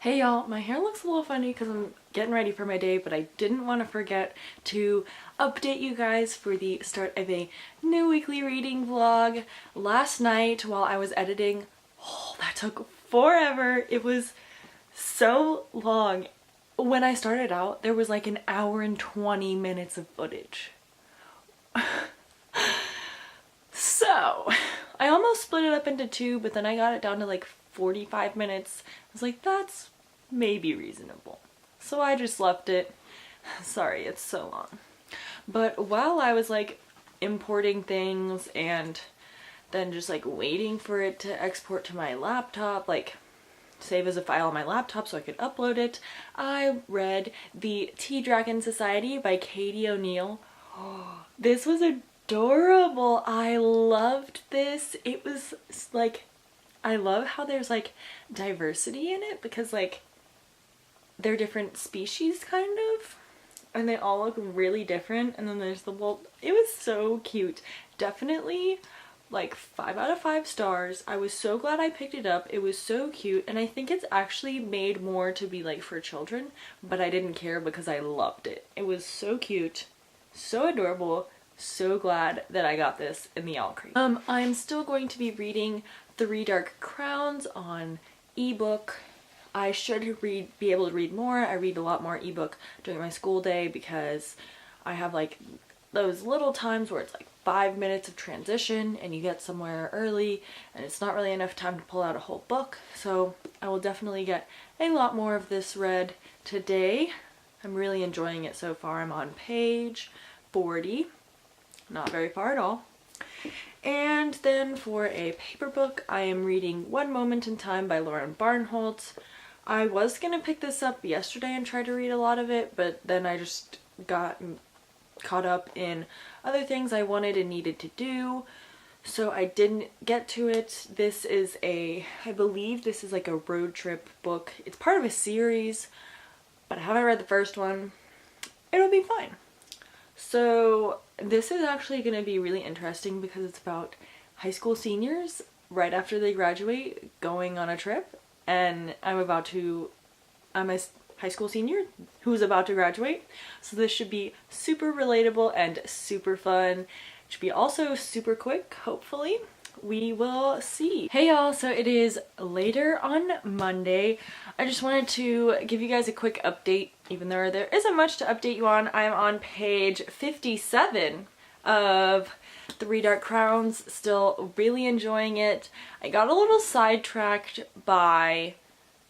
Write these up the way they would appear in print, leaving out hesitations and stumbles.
Hey y'all, my hair looks a little funny because I'm getting ready for my day, but I didn't want to forget to update you guys for the start of a new weekly reading vlog. Last night while I was editing, that took forever. It was so long. When I started out, there was like an hour and 20 minutes of footage. So, I almost split it up into two, but then I got it down to like 45 minutes. I was like, that's maybe reasonable. So I just left it. Sorry, it's so long. But while I was like importing things and then just like waiting for it to export to my laptop, like save as a file on my laptop so I could upload it, I read The Tea Dragon Society by Katie O'Neill. This was adorable. I loved this. It was like, I love how there's like diversity in it because like they're different species kind of, and they all look really different. And then there's the wolf. It was so cute. Definitely like 5 out of 5 stars. I was so glad I picked it up. It was so cute, and I think it's actually made more to be like for children, but I didn't care because I loved it. It was so cute, so adorable. So glad that I got this in the all crate. I'm still going to be reading Three Dark Crowns on ebook. I should be able to read more. I read a lot more ebook during my school day because I have like those little times where it's like 5 minutes of transition and you get somewhere early and it's not really enough time to pull out a whole book. So I will definitely get a lot more of this read today. I'm really enjoying it so far. I'm on page 40. Not very far at all. And then for a paper book, I am reading One Moment in Time by Lauren Barnholt. I was gonna pick this up yesterday and try to read a lot of it, but then I just got caught up in other things I wanted and needed to do, so I didn't get to it. This is I believe this is like a road trip book. It's part of a series, but I haven't read the first one. It'll be fine. So this is actually going to be really interesting because it's about high school seniors right after they graduate going on a trip, and I'm a high school senior who's about to graduate, so this should be super relatable and super fun. It should be also super quick, hopefully. We will see. Hey y'all, so it is later on Monday. I just wanted to give you guys a quick update, even though there isn't much to update you on. I'm on page 57 of Three Dark Crowns, still really enjoying it. I got a little sidetracked by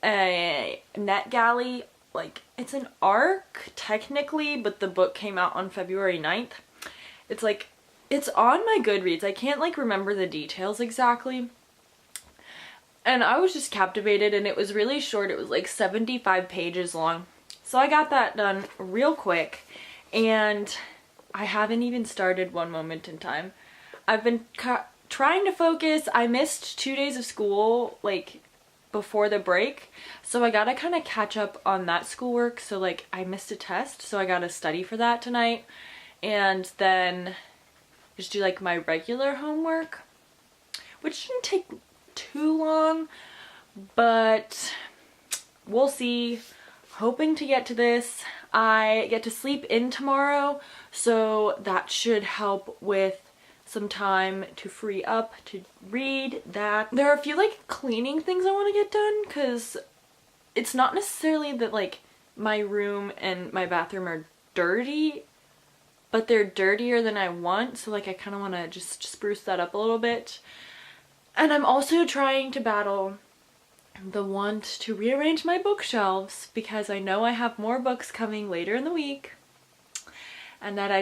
a NetGalley. Like, it's an arc technically, but the book came out on February 9th. It's like, it's on my Goodreads. I can't like remember the details exactly. And I was just captivated, and it was really short. It was like 75 pages long. So I got that done real quick, and I haven't even started One Moment in Time. I've been trying to focus. I missed 2 days of school like before the break, so I gotta kind of catch up on that schoolwork. So like I missed a test, so I gotta study for that tonight, and then just do like my regular homework, which shouldn't take too long, but we'll see. Hoping to get to this. I get to sleep in tomorrow, so that should help with some time to free up to read that. There are a few like cleaning things I want to get done, because it's not necessarily that like my room and my bathroom are dirty, but they're dirtier than I want, so like I kind of want to just spruce that up a little bit. And I'm also trying to battle the want to rearrange my bookshelves, because I know I have more books coming later in the week, and that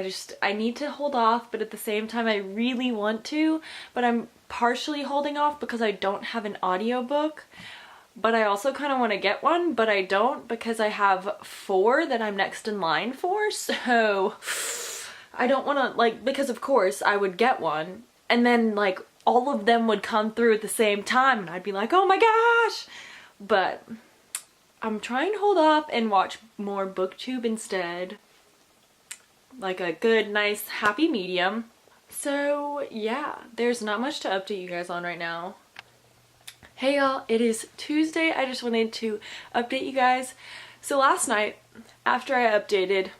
I need to hold off, but at the same time I really want to, but I'm partially holding off because I don't have an audiobook. But I also kind of want to get one, but I don't, because I have 4 that I'm next in line for, so I don't want to, like, because of course I would get one and then like all of them would come through at the same time and I'd be like, oh my gosh. But I'm trying to hold off and watch more booktube instead, like a good nice happy medium. So yeah, there's not much to update you guys on right now. Hey y'all, it is Tuesday. I just wanted to update you guys. So last night, after I updated,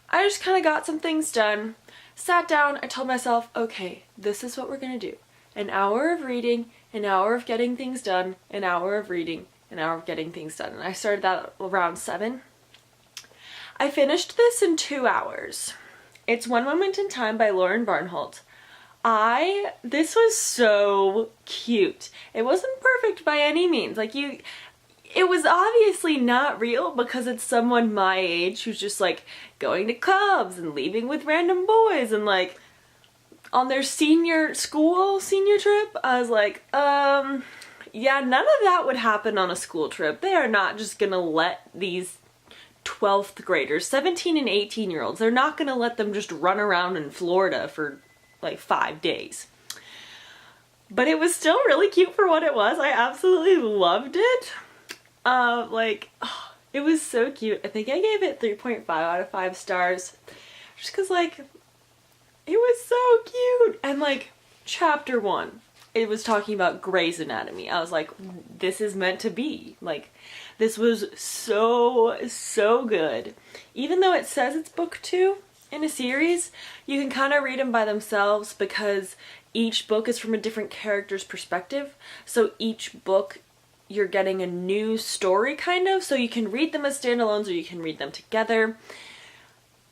I just kind of got some things done, sat down, I told myself, okay, this is what we're gonna do. An hour of reading, an hour of getting things done, an hour of reading, an hour of getting things done. And I started that around 7. I finished this in 2 hours. It's One Moment in Time by Lauren Barnholt. This was so cute. It wasn't perfect by any means. It was obviously not real because it's someone my age who's just like going to clubs and leaving with random boys and like on their senior trip. I was like, yeah, none of that would happen on a school trip. They are not just gonna let these 12th graders, 17 and 18-year-olds, they're not gonna let them just run around in Florida for like 5 days. But it was still really cute for what it was. I absolutely loved it. It was so cute. I think I gave it 3.5 out of 5 stars. Just cause like, it was so cute. And like, chapter 1, it was talking about Grey's Anatomy. I was like, this is meant to be. Like, this was so good. Even though it says it's book 2 in a series, you can kind of read them by themselves because each book is from a different character's perspective. So each book you're getting a new story kind of, so you can read them as standalones or you can read them together.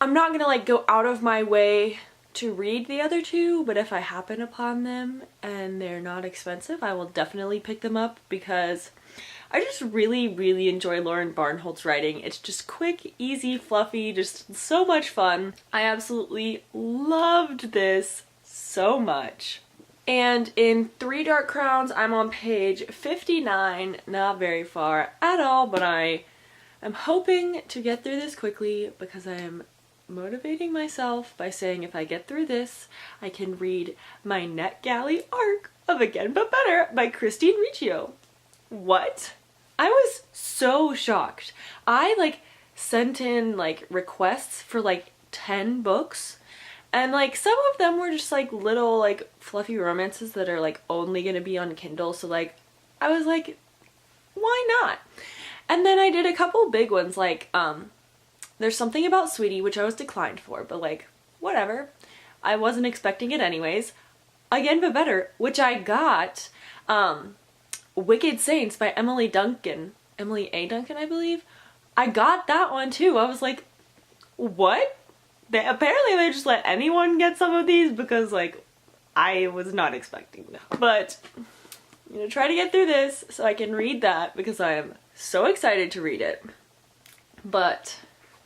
I'm not gonna like go out of my way to read the other 2, but if I happen upon them and they're not expensive, I will definitely pick them up because I just really enjoy Lauren Barnholt's writing. It's just quick, easy, fluffy, just so much fun. I absolutely loved this so much. And in Three Dark Crowns, I'm on page 59, not very far at all, but I am hoping to get through this quickly because I am motivating myself by saying if I get through this, I can read my NetGalley arc of Again But Better by Christine Riccio. What? I was so shocked. I like sent in like requests for like 10 books and like some of them were just like little like fluffy romances that are like only gonna be on Kindle, so like I was like, why not? And then I did a couple big ones like There's Something About Sweetie, which I was declined for, but like whatever, I wasn't expecting it anyways. Again But Better, which I got. Wicked Saints by Emily A. Duncan, I believe. I got that one too. I was like, what? Apparently they just let anyone get some of these because like I was not expecting that. But I'm gonna try to get through this so I can read that because I am so excited to read it. But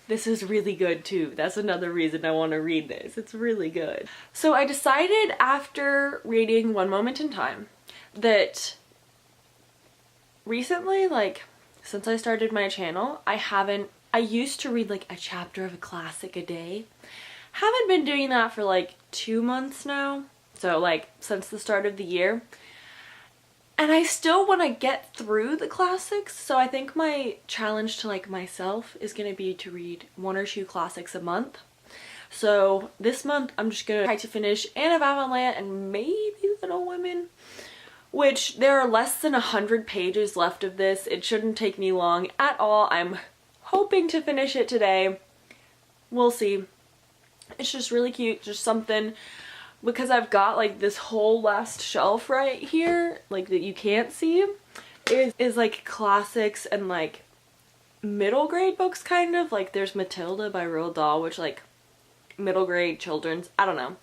this is really good too. That's another reason I want to read this. It's really good. So I decided after reading One Moment in Time that recently, like since I started my channel, I used to read like a chapter of a classic a day. Haven't been doing that for like 2 months now. So like since the start of the year. And I still want to get through the classics. So I think my challenge to like myself is going to be to read 1 or 2 classics a month. So this month I'm just going to try to finish Anne of Avonlea and maybe Little Women, which there are less than 100 pages left of this. It shouldn't take me long at all. I'm hoping to finish it today. We'll see. It's just really cute. Just something, because I've got like this whole last shelf right here, like that you can't see, is like classics and like middle grade books kind of. Like there's Matilda by Roald Dahl, which like middle grade children's, I don't know.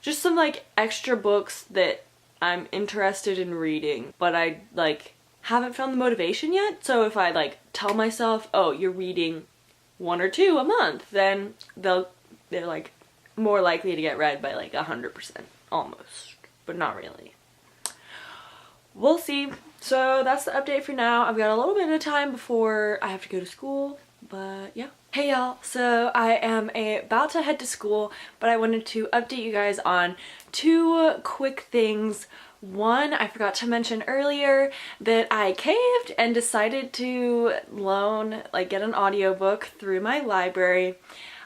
Just some like extra books that I'm interested in reading, but I like haven't found the motivation yet. So if I like tell myself, oh, you're reading 1 or 2 a month, then they're like more likely to get read by like 100% almost, but not really. We'll see. So that's the update for now. I've got a little bit of time before I have to go to school, but yeah. Hey y'all, so I am about to head to school, but I wanted to update you guys on 2 quick things. One, I forgot to mention earlier that I caved and decided to get an audiobook through my library.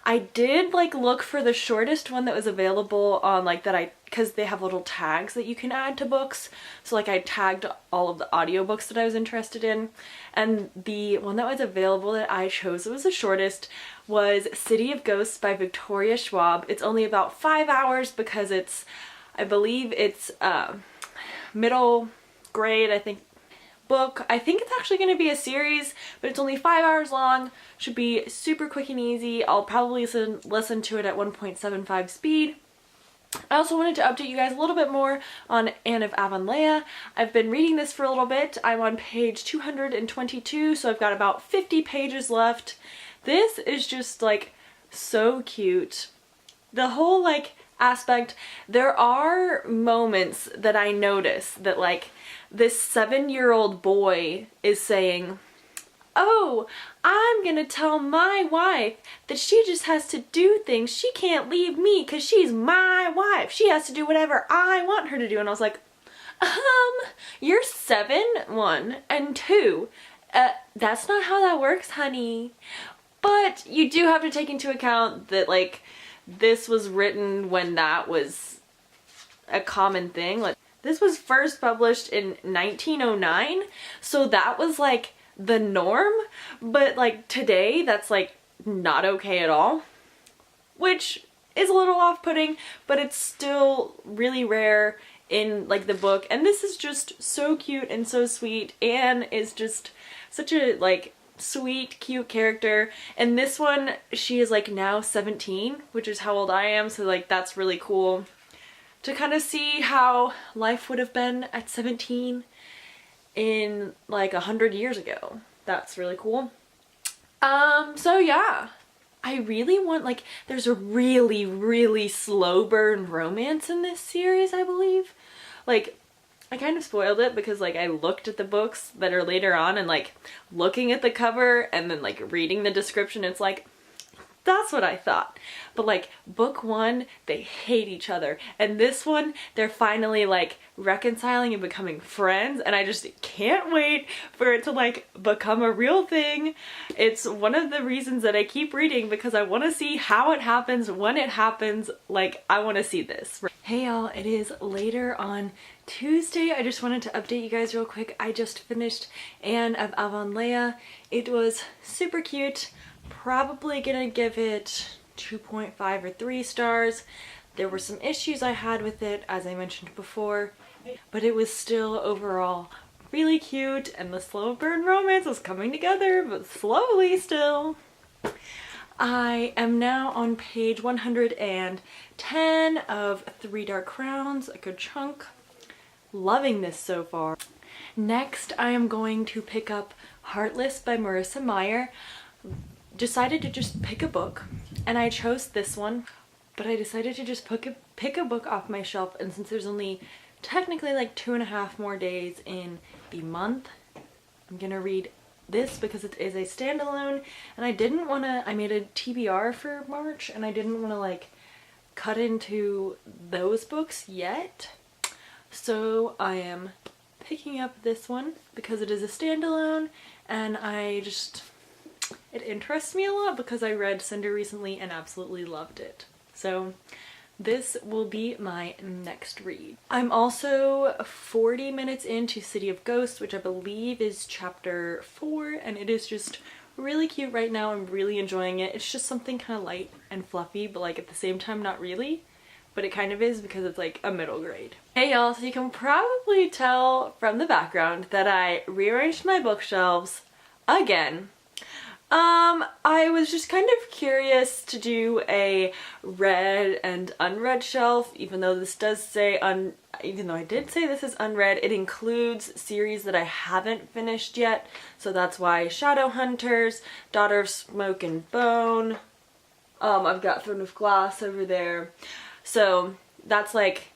I did like look for the shortest one that was available on like because they have little tags that you can add to books. So like I tagged all of the audiobooks that I was interested in, and the one that was available that I chose, it was the shortest, was City of Ghosts by Victoria Schwab. It's only about 5 hours because I believe it's middle grade, I think, book. I think it's actually going to be a series, but it's only 5 hours long. Should be super quick and easy. I'll probably listen to it at 1.75 speed. I also wanted to update you guys a little bit more on Anne of Avonlea. I've been reading this for a little bit. I'm on page 222, so I've got about 50 pages left. This is just like so cute. The whole like aspect, there are moments that I notice that like this 7-year-old boy is saying, "Oh, I'm gonna tell my wife that she just has to do things. She can't leave me because she's my wife. She has to do whatever I want her to do." And I was like, you're 7, 1, and 2. That's not how that works, honey. But you do have to take into account that like this was written when that was a common thing. Like this was first published in 1909, so that was like the norm, but like today that's like not okay at all, which is a little off-putting, but it's still really rare in like the book. And this is just so cute and so sweet. Anne is just such a like sweet, cute character. And this one, she is like now 17, which is how old I am, so like that's really cool to kind of see how life would have been at 17 in like 100 years ago. That's really cool. So yeah, I really want, like, there's a really, really slow burn romance in this series, I believe. Like, I kind of spoiled it because like I looked at the books that are later on, and like looking at the cover and then like reading the description, it's like, that's what I thought. But like book 1, they hate each other, and this one they're finally like reconciling and becoming friends, and I just can't wait for it to like become a real thing. It's one of the reasons that I keep reading, because I want to see how it happens, when it happens. Like, I want to see this. Hey y'all, it is later on Tuesday. I just wanted to update you guys real quick. I just finished Anne of Avonlea. It was super cute. Probably gonna give it 2.5 or 3 stars. There were some issues I had with it, as I mentioned before, but it was still overall really cute, and the slow burn romance was coming together, but slowly still. I am now on page 110 of Three Dark Crowns, a good chunk. Loving this so far. Next, I am going to pick up Heartless by Marissa Meyer. Decided to just pick a book, and I chose this one, but I decided to just pick a book off my shelf, and since there's only technically like 2.5 more days in the month, I'm gonna read this because it is a standalone, and I didn't want to, I made a TBR for March, and I didn't want to like cut into those books yet, so I am picking up this one because it is a standalone, and it interests me a lot because I read Cinder recently and absolutely loved it. So this will be my next read. I'm also 40 minutes into City of Ghosts, which I believe is chapter 4, and it is just really cute right now. I'm really enjoying it. It's just something kind of light and fluffy, but like at the same time not really, but it kind of is because it's like a middle grade. Hey y'all, so you can probably tell from the background that I rearranged my bookshelves again. I was just kind of curious to do a read and unread shelf, even though this does say even though I did say this is unread, it includes series that I haven't finished yet. So that's why Shadowhunters, Daughter of Smoke and Bone, I've got Throne of Glass over there. So that's like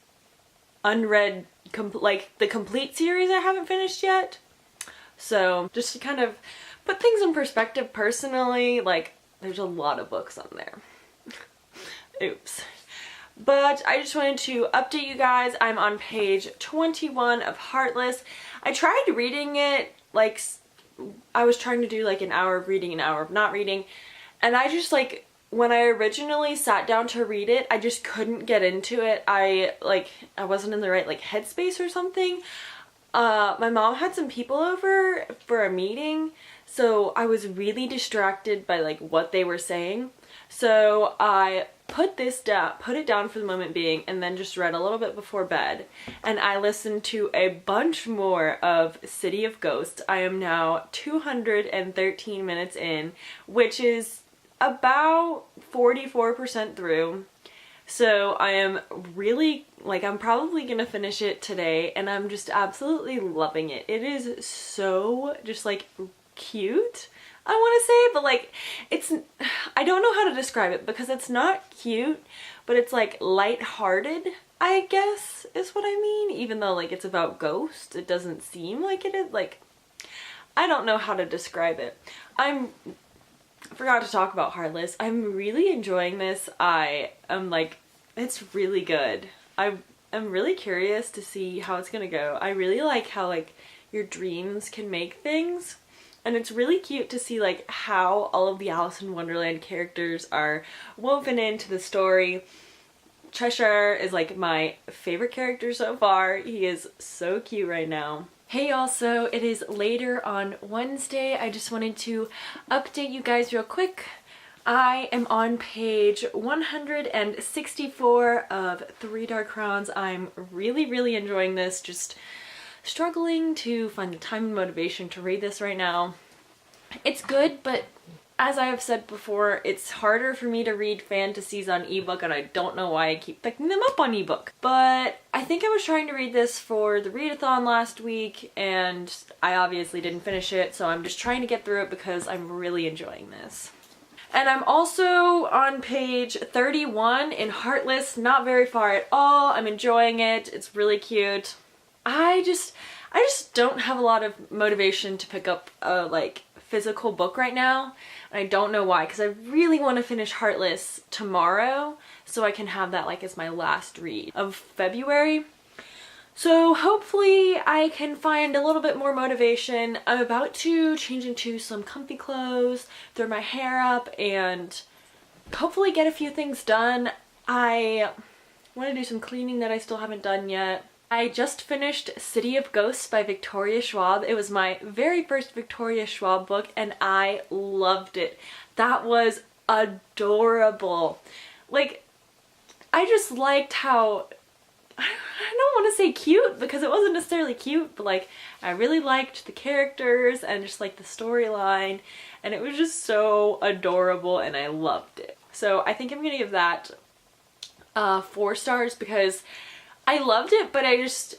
unread, like the complete series I haven't finished yet. So just to kind of put things in perspective personally, like there's a lot of books on there. Oops. But I just wanted to update you guys. I'm on page 21 of Heartless. I tried reading it, like I was trying to do like an hour of reading, an hour of not reading, and I just like when I originally sat down to read it, I just couldn't get into it. I wasn't in the right like headspace or something. My mom had some people over for a meeting, so I was really distracted by like what they were saying. So I put it down for the moment being, and then just read a little bit before bed. And I listened to a bunch more of City of Ghosts. I am now 213 minutes in, which is about 44% through. So I am really, like, I'm probably gonna finish it today, and I'm just absolutely loving it. It is so just like cute, I want to say, but like I don't know how to describe it because it's not cute, but it's like lighthearted, I guess is what I mean. Even though like it's about ghosts, it doesn't seem like it is. Like, I don't know how to describe it. I forgot to talk about Heartless. I'm really enjoying this. I am like, it's really good. I'm really curious to see how it's gonna go. I really like how like your dreams can make things. And it's really cute to see like how all of the Alice in Wonderland characters are woven into the story. Cheshire is like my favorite character so far. He is so cute right now. Hey y'all, so it is later on Wednesday. I just wanted to update you guys real quick. I am on page 164 of Three Dark Crowns. I'm really enjoying this. Just struggling to find the time and motivation to read this right now. It's good, but as I have said before, it's harder for me to read fantasies on ebook, and I don't know why I keep picking them up on ebook. But I think I was trying to read this for the readathon last week, and I obviously didn't finish it, so I'm just trying to get through it because I'm really enjoying this. And I'm also on page 31 in Heartless, not very far at all. I'm enjoying it. It's really cute. I just don't have a lot of motivation to pick up a like physical book right now, and I don't know why, because I really want to finish Heartless tomorrow so I can have that like as my last read of February. So hopefully I can find a little bit more motivation. I'm about to change into some comfy clothes, throw my hair up, and hopefully get a few things done. I want to do some cleaning that I still haven't done yet. I just finished City of Ghosts by Victoria Schwab. It was my very first Victoria Schwab book, and I loved it. That was adorable. Like, I just liked how, I don't want to say cute because it wasn't necessarily cute, but like I really liked the characters and just like the storyline, and it was just so adorable and I loved it. So I think I'm gonna give that 4 stars because I loved it, but it's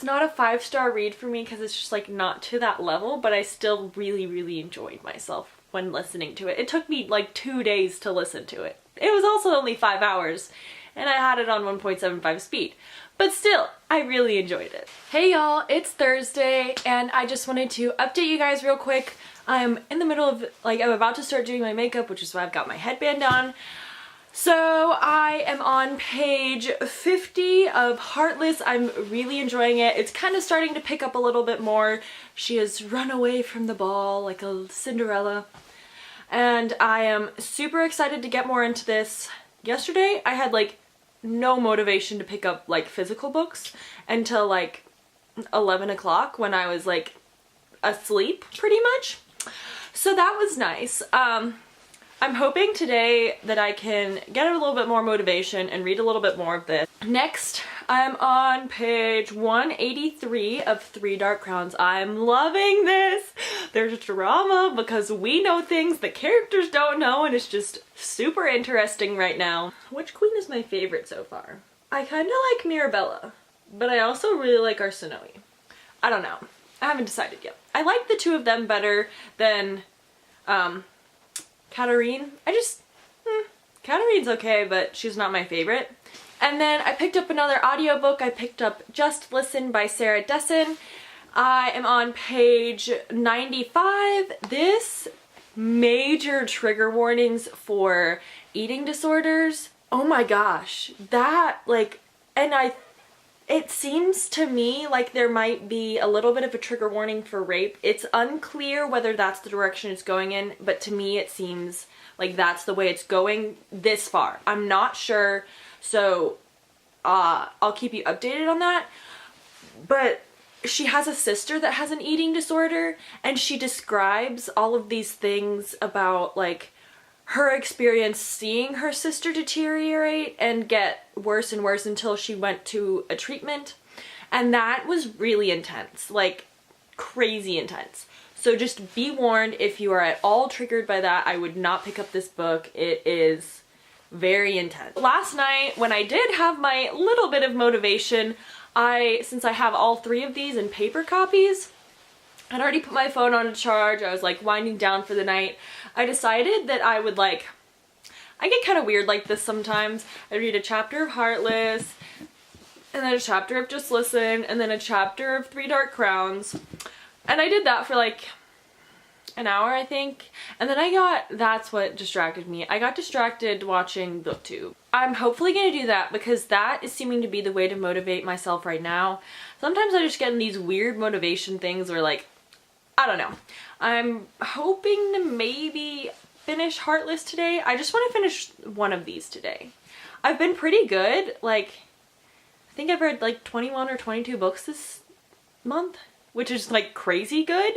not a 5-star read for me because it's just like not to that level, but I still really enjoyed myself when listening to it. It took me like 2 days to listen to it. It was also only 5 hours, and I had it on 1.75 speed. But still, I really enjoyed it. Hey y'all, it's Thursday, and I just wanted to update you guys real quick. I'm in the middle of, like, I'm about to start doing my makeup, which is why I've got my headband on. So I am on page 50 of Heartless. I'm really enjoying it. It's kind of starting to pick up a little bit more. She has run away from the ball like a Cinderella. And I am super excited to get more into this. Yesterday I had like no motivation to pick up like physical books until like 11 o'clock when I was like asleep pretty much. So that was nice. I'm hoping today that I can get a little bit more motivation and read a little bit more of this. Next, I'm on page 183 of Three Dark Crowns. I'm loving this. There's drama because we know things the characters don't know, and it's just super interesting right now. Which queen is my favorite so far? I kind of like Mirabella, but I also really like Arsinoe. I don't know. I haven't decided yet. I like the two of them better than Katarine. Katarine's okay, but she's not my favorite. And then I picked up another audiobook. I picked up Just Listen by Sarah Dessen. I am on page 95. This major trigger warnings for eating disorders. Oh my gosh. That, like, and It seems to me like there might be a little bit of a trigger warning for rape. It's unclear whether that's the direction it's going in, but to me it seems like that's the way it's going this far. I'm not sure, so I'll keep you updated on that. But she has a sister that has an eating disorder, and she describes all of these things about like her experience seeing her sister deteriorate and get worse and worse until she went to a treatment. And that was really intense, like crazy intense. So just be warned, if you are at all triggered by that, I would not pick up this book. It is very intense. Last night, when I did have my little bit of motivation, since I have all 3 of these in paper copies, I'd already put my phone on a charge. I was like winding down for the night. I decided that I would I get kind of weird like this sometimes. I read a chapter of Heartless, and then a chapter of Just Listen, and then a chapter of Three Dark Crowns. And I did that for like an hour, I think. And then that's what distracted me. I got distracted watching BookTube. I'm hopefully gonna do that because that is seeming to be the way to motivate myself right now. Sometimes I just get in these weird motivation things where like, I don't know. I'm hoping to maybe finish Heartless today. I just want to finish one of these today. I've been pretty good. Like, I think I've read like 21 or 22 books this month, which is like crazy good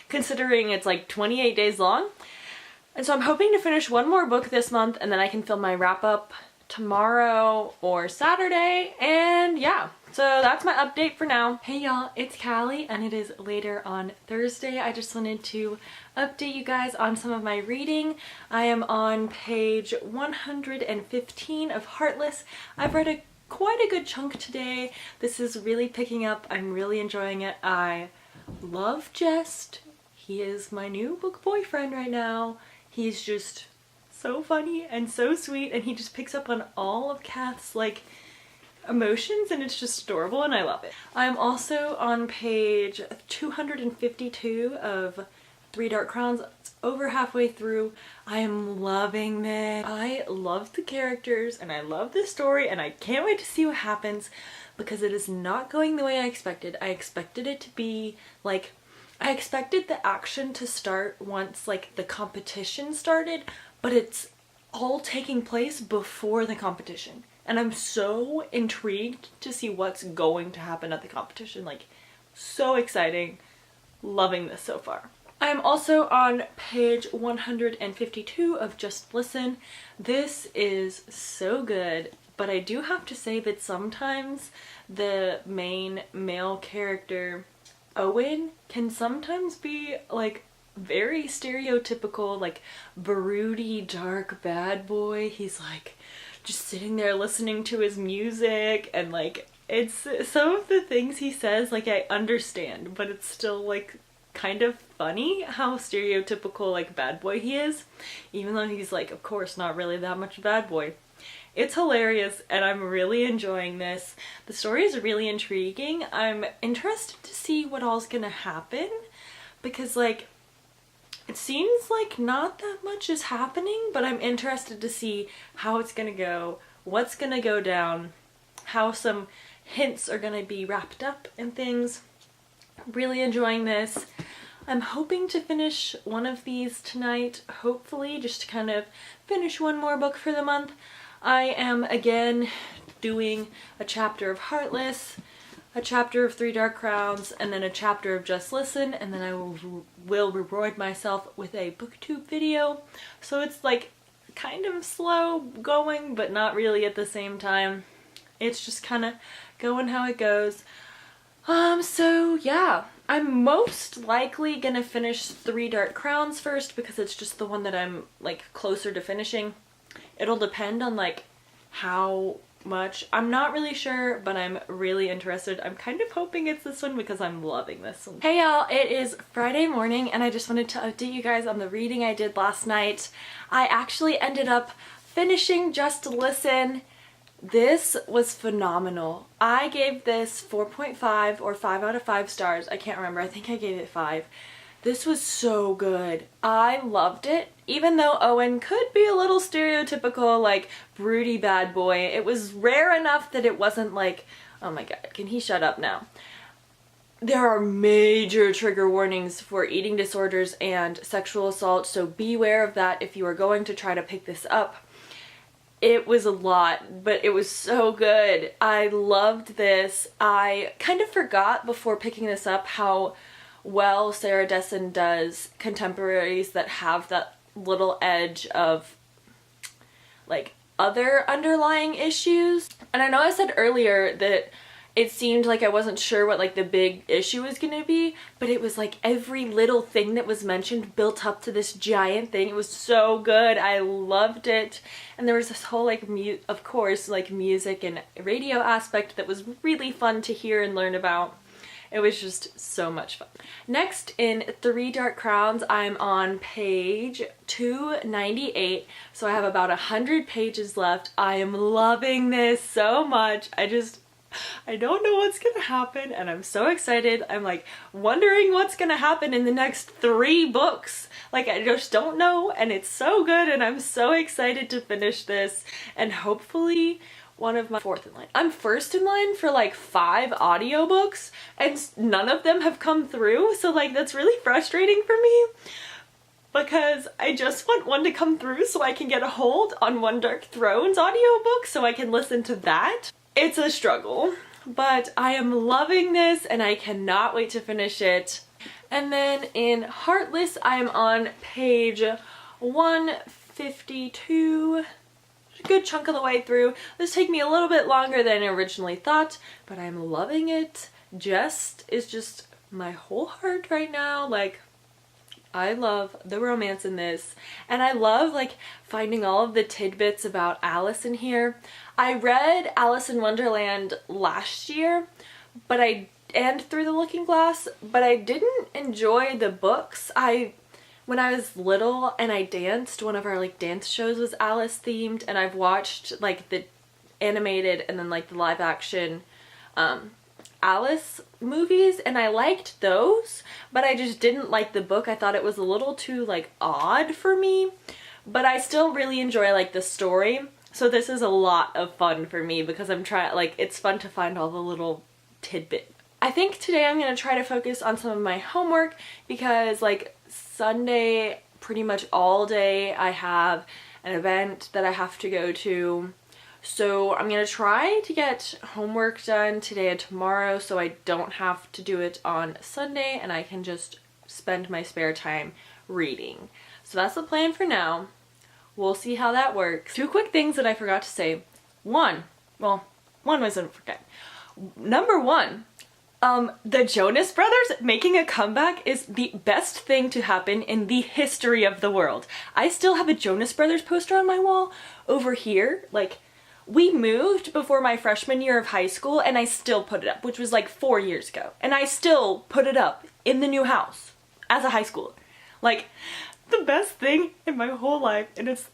considering it's like 28 days long. And so I'm hoping to finish one more book this month, and then I can film my wrap up tomorrow or Saturday. And yeah, so that's my update for now. Hey y'all, it's Callie, and it is later on Thursday. I just wanted to update you guys on some of my reading. I am on page 115 of Heartless. I've read quite a good chunk today. This is really picking up. I'm really enjoying it. I love Jest. He is my new book boyfriend right now. He's just so funny and so sweet, and he just picks up on all of Kath's like emotions, and it's just adorable, and I love it. I'm also on page 252 of Three Dark Crowns. It's over halfway through. I am loving this. I love the characters and I love the story, and I can't wait to see what happens because it is not going the way I expected. I expected it to be like, I expected the action to start once like the competition started, but it's all taking place before the competition. And I'm so intrigued to see what's going to happen at the competition. Like, so exciting. Loving this so far. I'm also on page 152 of Just Listen. This is so good, but I do have to say that sometimes the main male character, Owen, can sometimes be like very stereotypical, like broody, dark bad boy. He's like just sitting there listening to his music, and like it's some of the things he says like I understand, but it's still like kind of funny how stereotypical like bad boy he is, even though he's like of course not really that much bad boy. It's hilarious, and I'm really enjoying this. The story is really intriguing. I'm interested to see what all's gonna happen because like it seems like not that much is happening, but I'm interested to see how it's gonna go, what's gonna go down, how some hints are gonna be wrapped up and things. Really enjoying this. I'm hoping to finish one of these tonight, hopefully, just to kind of finish one more book for the month. I am again doing a chapter of Heartless, a chapter of Three Dark Crowns, and then a chapter of Just Listen, and then I will reward myself with a BookTube video. So it's like kind of slow going, but not really at the same time. It's just kind of going how it goes. So yeah, I'm most likely gonna finish Three Dark Crowns first because it's just the one that I'm like closer to finishing. It'll depend on like how much. I'm not really sure, but I'm really interested. I'm kind of hoping it's this one because I'm loving this one. Hey y'all, it is Friday morning, and I just wanted to update you guys on the reading I did last night. I actually ended up finishing Just Listen. This was phenomenal. I gave this 4.5 or 5 out of 5 stars. I can't remember. I think I gave it 5. This was so good. I loved it. Even though Owen could be a little stereotypical, like, broody bad boy, it was rare enough that it wasn't like Oh my god, can he shut up now? There are major trigger warnings for eating disorders and sexual assault, so beware of that if you are going to try to pick this up. It was a lot, but it was so good. I loved this. I kind of forgot before picking this up how well Sarah Dessen does contemporaries that have that little edge of like other underlying issues. And I know I said earlier that it seemed like I wasn't sure what like the big issue was gonna be, but it was like every little thing that was mentioned built up to this giant thing. It was so good. I loved it. And there was this whole like of course like music and radio aspect that was really fun to hear and learn about. It was just so much fun. Next, in Three Dark Crowns, I'm on page 298, so I have about 100 pages left. I am loving this so much. I don't know what's gonna happen, and I'm so excited. I'm like wondering what's gonna happen in the next 3 books. Like, I just don't know, and it's so good, and I'm so excited to finish this, and hopefully one of my fourth in line. I'm first in line for like 5 audiobooks, and none of them have come through, so like that's really frustrating for me because I just want one to come through so I can get a hold on One Dark Thrones audiobook so I can listen to that. It's a struggle, but I am loving this and I cannot wait to finish it. And then in Heartless, I am on page 152. A good chunk of the way through. This take me a little bit longer than I originally thought, but I'm loving it. Jess is just my whole heart right now. Like, I love the romance in this, and I love like finding all of the tidbits about Alice in here. I read Alice in Wonderland last year, and Through the Looking Glass, but I didn't enjoy the books. When I was little and I danced, one of our like dance shows was Alice themed, and I've watched like the animated and then like the live action Alice movies, and I liked those, but I just didn't like the book. I thought it was a little too like odd for me, but I still really enjoy like the story. So this is a lot of fun for me because I'm it's fun to find all the little tidbits. I think today I'm going to try to focus on some of my homework because like Sunday, pretty much all day, I have an event that I have to go to. So I'm going to try to get homework done today and tomorrow so I don't have to do it on Sunday and I can just spend my spare time reading. So that's the plan for now. We'll see how that works. 2 quick things that I forgot to say. One wasn't forget. Number 1. The Jonas Brothers making a comeback is the best thing to happen in the history of the world. I still have a Jonas Brothers poster on my wall over here. Like, we moved before my freshman year of high school and I still put it up, which was like 4 years ago. And I still put it up in the new house as a high schooler. Like, the best thing in my whole life, and it's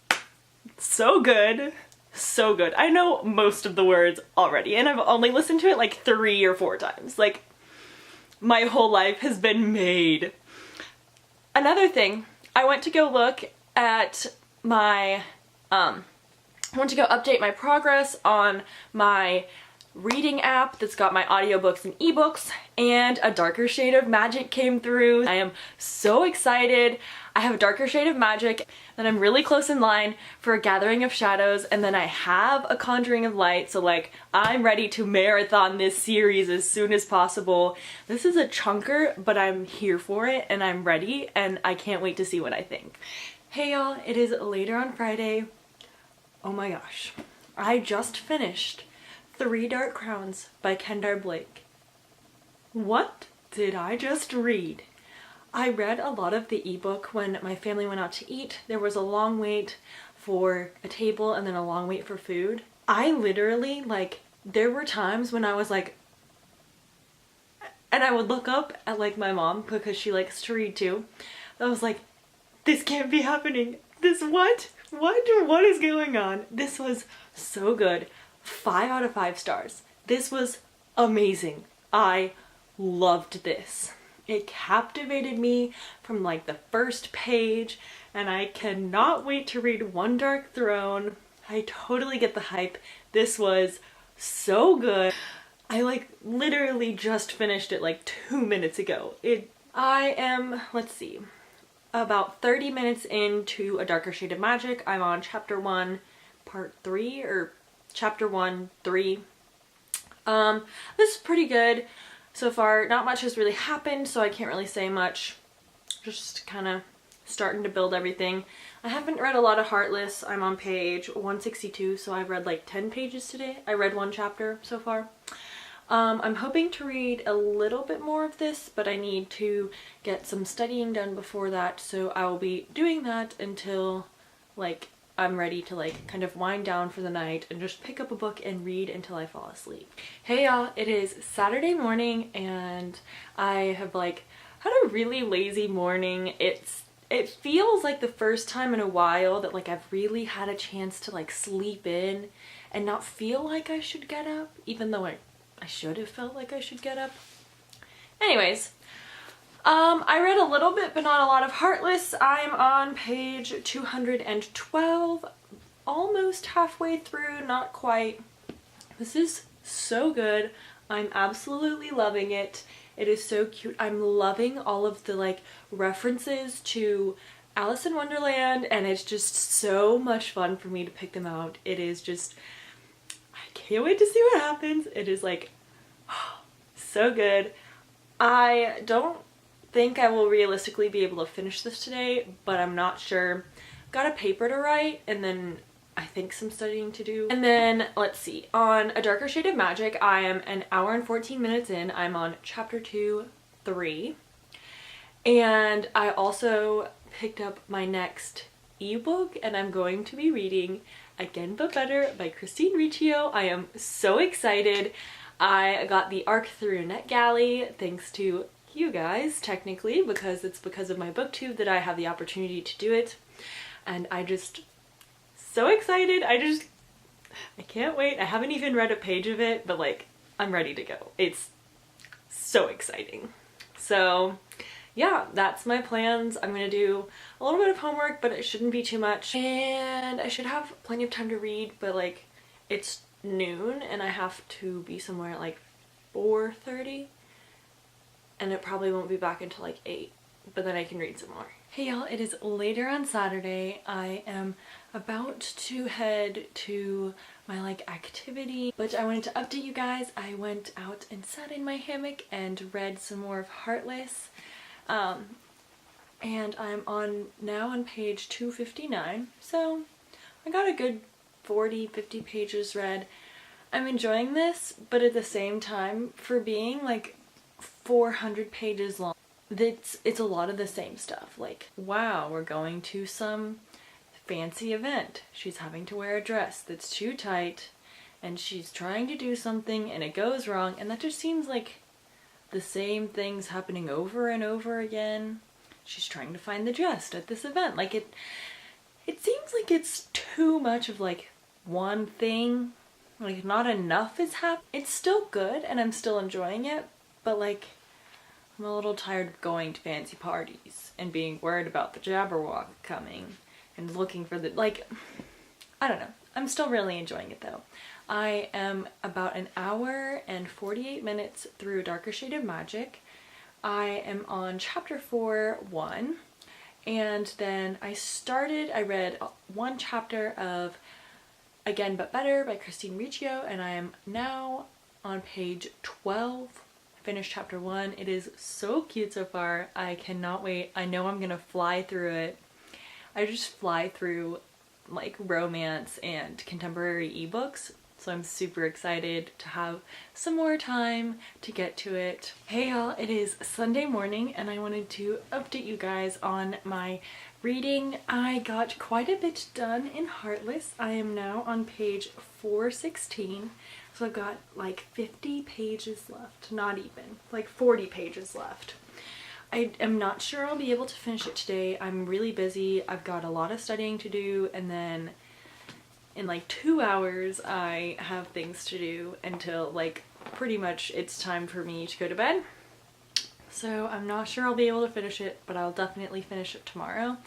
so good. So good. I know most of the words already, and I've only listened to it like 3 or 4 times. Like, my whole life has been made. Another thing, I went to go look at my, I went to go update my progress on my reading app that's got my audiobooks and ebooks, and a Darker Shade of Magic came through. I am so excited. I have a Darker Shade of Magic, then I'm really close in line for a Gathering of Shadows, and then I have a Conjuring of Light, so like I'm ready to marathon this series as soon as possible. This is a chunker, but I'm here for it and I'm ready and I can't wait to see what I think. Hey y'all, it is later on Friday. Oh my gosh, I just finished Three Dark Crowns by Kendar Blake. What did I just read? I read a lot of the ebook when my family went out to eat. There was a long wait for a table and then a long wait for food. I literally, like, there were times when I was like, and I would look up at like my mom because she likes to read too. I was like, this can't be happening. This what? What is going on? This was so good. 5 out of 5 stars. This was amazing. I loved this. It captivated me from like the first page, and I cannot wait to read One Dark Throne. I totally get the hype. This was so good. I like literally just finished it like 2 minutes ago. I am, let's see, about 30 minutes into A Darker Shade of Magic. I'm on chapter 1, part 3, or chapter 1, 3. This is pretty good so far. Not much has really happened, so I can't really say much. Just kind of starting to build everything. I haven't read a lot of Heartless. I'm on page 162, so I've read like 10 pages today. I read 1 chapter so far. I'm hoping to read a little bit more of this, but I need to get some studying done before that, so I will be doing that until like I'm ready to like kind of wind down for the night and just pick up a book and read until I fall asleep. Hey y'all, it is Saturday morning and I have like had a really lazy morning. It feels like the first time in a while that like I've really had a chance to like sleep in and not feel like I should get up, even though I should have felt like I should get up. Anyways, I read a little bit but not a lot of Heartless. I'm on page 212, almost halfway through, not quite. This is so good. I'm absolutely loving it. It is so cute. I'm loving all of the like references to Alice in Wonderland, and it's just so much fun for me to pick them out. It is just, I can't wait to see what happens. It is like so good. I don't think I will realistically be able to finish this today, but I'm not sure. Got a paper to write and then I think some studying to do. And then let's see, on A Darker Shade of Magic, I am an hour and 14 minutes in. I'm on chapter 2, 3. And I also picked up my next ebook and I'm going to be reading Again But Better by Christine Riccio. I am so excited. I got the ARC through NetGalley thanks to you guys, technically, because it's because of my booktube that I have the opportunity to do it. And I just so excited. I can't wait. I haven't even read a page of it, but like I'm ready to go. It's so exciting. So yeah, that's my plans. I'm gonna do a little bit of homework, but it shouldn't be too much. And I should have plenty of time to read, but like it's noon and I have to be somewhere at like 4:30 and it probably won't be back until like 8, but then I can read some more. Hey y'all, it is later on Saturday. I am about to head to my like activity, but I wanted to update you guys. I went out and sat in my hammock and read some more of Heartless. And I'm now on page 259, so I got a good 40-50 pages read. I'm enjoying this, but at the same time, for being like 400 pages long, it's a lot of the same stuff. Like, wow, we're going to some fancy event. She's having to wear a dress that's too tight and she's trying to do something and it goes wrong, and that just seems like the same things happening over and over again. She's trying to find the dress at this event. Like it seems like it's too much of like one thing. Like not enough is happening. It's still good and I'm still enjoying it, but like I'm a little tired of going to fancy parties and being worried about the Jabberwock coming and looking for the, like, I don't know. I'm still really enjoying it though. I am about an hour and 48 minutes through Darker Shade of Magic. I am on chapter 4, 1, and then I read 1 chapter of Again But Better by Christine Riccio, and I am now on page 12. Finished chapter 1. It is so cute so far. I cannot wait. I know I'm gonna fly through it. I just fly through like romance and contemporary ebooks, so I'm super excited to have some more time to get to it. Hey y'all, it is Sunday morning and I wanted to update you guys on my reading. I got quite a bit done in Heartless. I am now on page 416. So I've got like 50 pages left, not even, like 40 pages left. I am not sure I'll be able to finish it today. I'm really busy. I've got a lot of studying to do, and then in like 2 hours I have things to do until like pretty much it's time for me to go to bed. So I'm not sure I'll be able to finish it, but I'll definitely finish it tomorrow.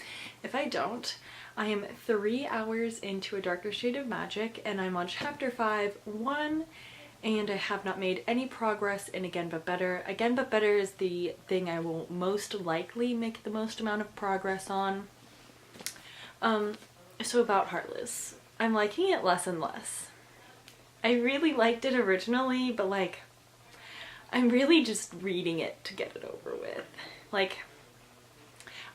If I don't, I am 3 hours into A Darker Shade of Magic and I'm on chapter 5, 1, and I have not made any progress in Again But Better. Again But Better is the thing I will most likely make the most amount of progress on. So about Heartless, I'm liking it less and less. I really liked it originally, but like, I'm really just reading it to get it over with. Like,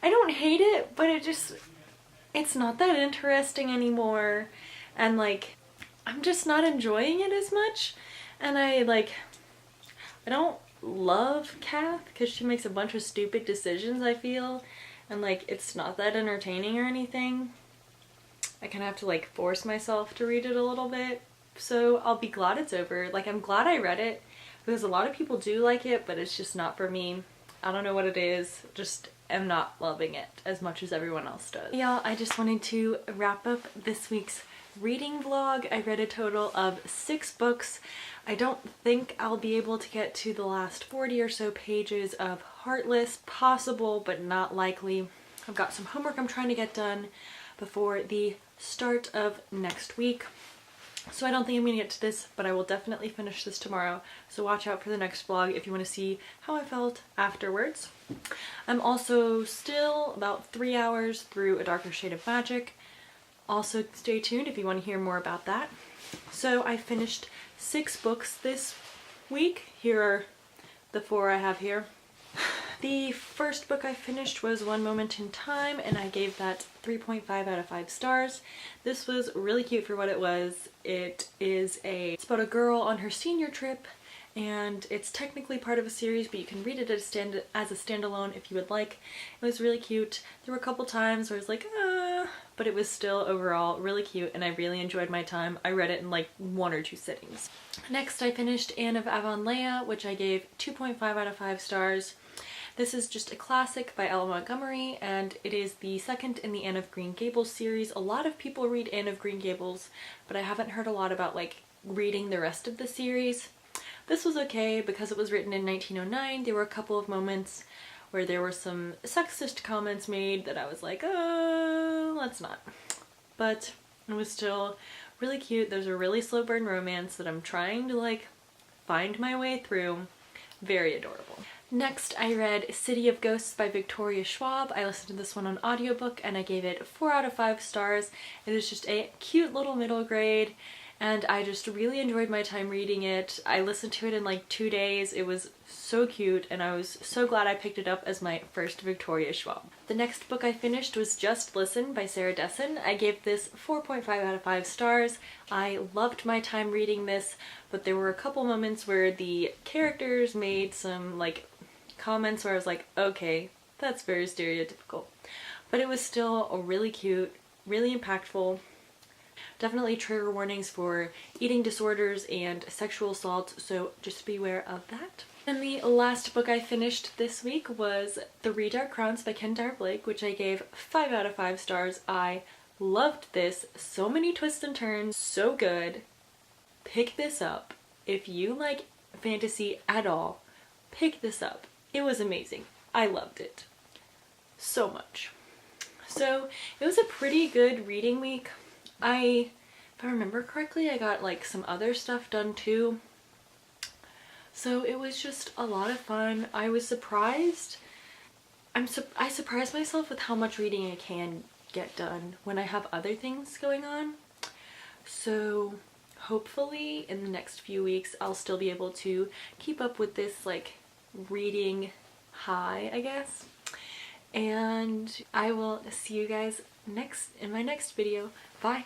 I don't hate it, but it's not that interesting anymore, and like, I'm just not enjoying it as much. And I don't love Kath because she makes a bunch of stupid decisions, I feel, and like, it's not that entertaining or anything. I kind of have to like force myself to read it a little bit, so I'll be glad it's over. Like, I'm glad I read it because a lot of people do like it, but it's just not for me. I don't know what it is, just am not loving it as much as everyone else does. Y'all, I just wanted to wrap up this week's reading vlog. I read a total of 6 books. I don't think I'll be able to get to the last 40 or so pages of Heartless. Possible, but not likely. I've got some homework I'm trying to get done before the start of next week. So I don't think I'm gonna get to this, but I will definitely finish this tomorrow. So watch out for the next vlog if you want to see how I felt afterwards. I'm also still about 3 hours through A Darker Shade of Magic. Also stay tuned if you want to hear more about that. So I finished 6 books this week. Here are the 4 I have here. The first book I finished was One Moment in Time, and I gave that 3.5 out of 5 stars. This was really cute for what it was. It's about a girl on her senior trip, and it's technically part of a series, but you can read it as a standalone if you would like. It was really cute. There were a couple times where I was like, but it was still overall really cute, and I really enjoyed my time. I read it in like 1 or 2 sittings. Next, I finished Anne of Avonlea, which I gave 2.5 out of 5 stars. This is just a classic by Ella Montgomery, and it is the second in the Anne of Green Gables series. A lot of people read Anne of Green Gables, but I haven't heard a lot about like reading the rest of the series. This was okay because it was written in 1909. There were a couple of moments where there were some sexist comments made that I was like, oh, let's not. But it was still really cute. There's a really slow burn romance that I'm trying to like find my way through. Very adorable. Next, I read City of Ghosts by Victoria Schwab. I listened to this one on audiobook and I gave it 4 out of 5 stars. It is just a cute little middle grade, and I just really enjoyed my time reading it. I listened to it in like 2 days. It was so cute, and I was so glad I picked it up as my first Victoria Schwab. The next book I finished was Just Listen by Sarah Dessen. I gave this 4.5 out of 5 stars. I loved my time reading this, but there were a couple moments where the characters made some like comments where I was like, okay, that's very stereotypical. But it was still a really cute, really impactful. Definitely trigger warnings for eating disorders and sexual assault, so just beware of that. And the last book I finished this week was Three Dark Crowns by Ken Blake, which I gave 5 out of 5 stars. I loved this. So many twists and turns, so good. Pick this up. If you like fantasy at all, pick this up. It was amazing. I loved it so much. So it was a pretty good reading week. If I remember correctly, I got like some other stuff done too. So it was just a lot of fun. I was surprised. I surprised myself with how much reading I can get done when I have other things going on. So hopefully in the next few weeks I'll still be able to keep up with this like reading high, I guess. And I will see you guys in my next video. Bye!